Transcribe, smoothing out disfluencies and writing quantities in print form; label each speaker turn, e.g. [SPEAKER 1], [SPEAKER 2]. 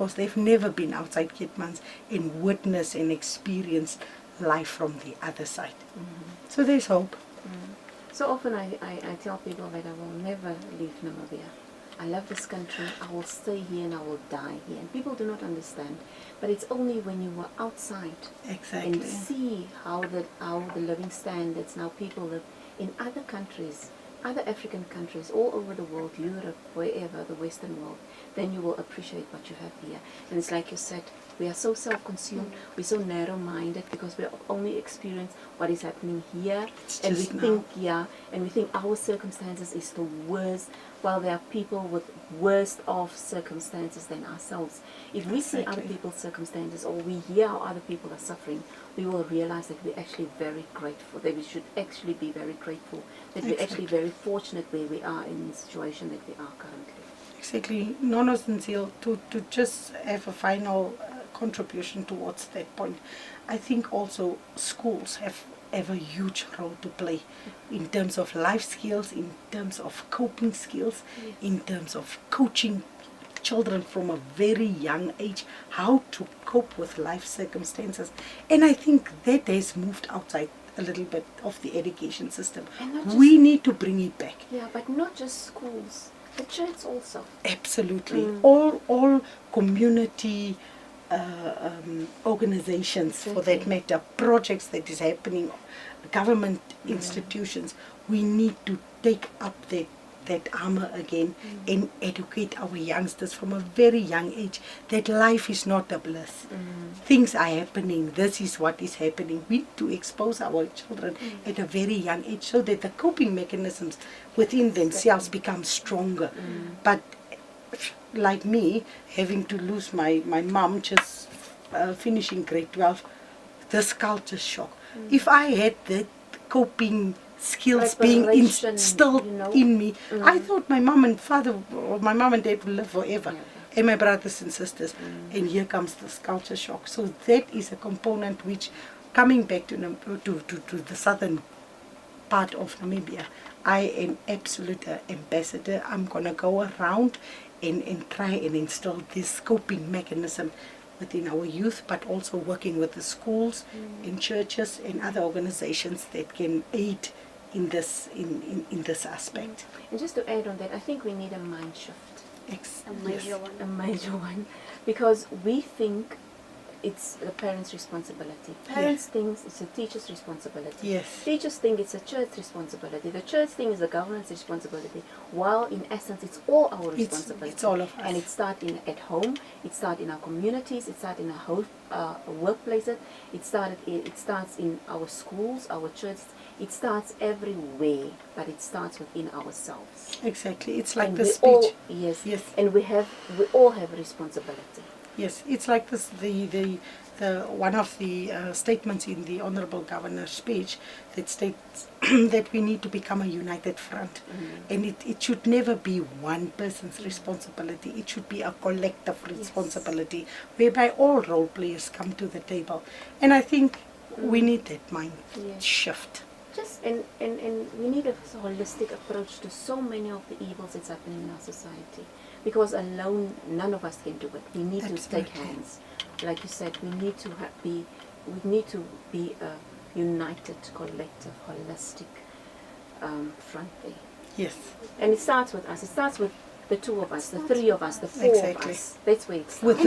[SPEAKER 1] because they've never been outside Keetmans and witnessed and experienced life from the other side. So there's hope.
[SPEAKER 2] So often I tell people that I will never leave Namibia. I love this country, I will stay here and I will die here. And people do not understand. But it's only when you were outside
[SPEAKER 1] Exactly.
[SPEAKER 2] and see how the living standards now people live in other countries, other African countries, all over the world, Europe, wherever, the Western world, then you will appreciate what you have here. And it's like you said, we are so self-consumed, we're so narrow-minded because we only experience what is happening here, and we think, and we think our circumstances is the worst, while there are people with worse off circumstances than ourselves. If we see other people's circumstances or we hear how other people are suffering, we will realize that we're actually very grateful, that we should actually be very grateful, that we're actually very fortunate where we are in the situation that we are currently.
[SPEAKER 1] Exactly. Nono Zinzile, to just have a final contribution towards that point. I think also schools have a huge role to play in terms of life skills, in terms of coping skills, in terms of coaching children from a very young age how to cope with life circumstances. And I think that has moved outside a little bit of the education system. We need to bring it back.
[SPEAKER 2] Yeah, but not just schools, the church also.
[SPEAKER 1] Absolutely. All community organizations, for that matter, projects that is happening, government institutions, we need to take up that armor again and educate our youngsters from a very young age that life is not a bliss. Things are happening. This is what is happening. We need to expose our children at a very young age so that the coping mechanisms within themselves become stronger. But like me, having to lose my mom just finishing grade 12, this culture shock. If I had that coping skills being instilled in me, I thought my mom and father, or my mom and dad will live forever, and my brothers and sisters. And here comes this culture shock. So that is a component which, coming back to the southern part of Namibia, I am absolute ambassador. I'm gonna go around and try and instill this coping mechanism within our youth, but also working with the schools and churches and other organizations that can aid in this aspect.
[SPEAKER 2] And just to add on that, I think we need a mind shift.
[SPEAKER 3] A
[SPEAKER 2] major one, because we think it's the parents' responsibility. Parents think it's the teacher's responsibility.
[SPEAKER 1] Yes.
[SPEAKER 2] Teachers think it's the church's responsibility. The church thinks it's the government's responsibility. While in essence, it's all our responsibility.
[SPEAKER 1] It's all of us.
[SPEAKER 2] And it starts at home. It starts in our communities. It starts in our workplaces. It starts in our schools, our churches. It starts everywhere, but it starts within ourselves.
[SPEAKER 1] Exactly. It's like
[SPEAKER 2] and
[SPEAKER 1] the speech.
[SPEAKER 2] Yes. And we all have a responsibility.
[SPEAKER 1] Yes, it's like this. The one of the statements in the Honourable Governor's speech that states that we need to become a united front, and it should never be one person's responsibility. It should be a collective responsibility, whereby all role players come to the table. And I think we need that mind shift.
[SPEAKER 2] And we need a holistic approach to so many of the evils that's happening in our society. Because alone, none of us can do it. We need to take hands. Like you said, we need to be a united, collective, holistic front there.
[SPEAKER 1] Yes.
[SPEAKER 2] And it starts with us. It starts with the two of us, the three of us, the four of us. That's where it starts.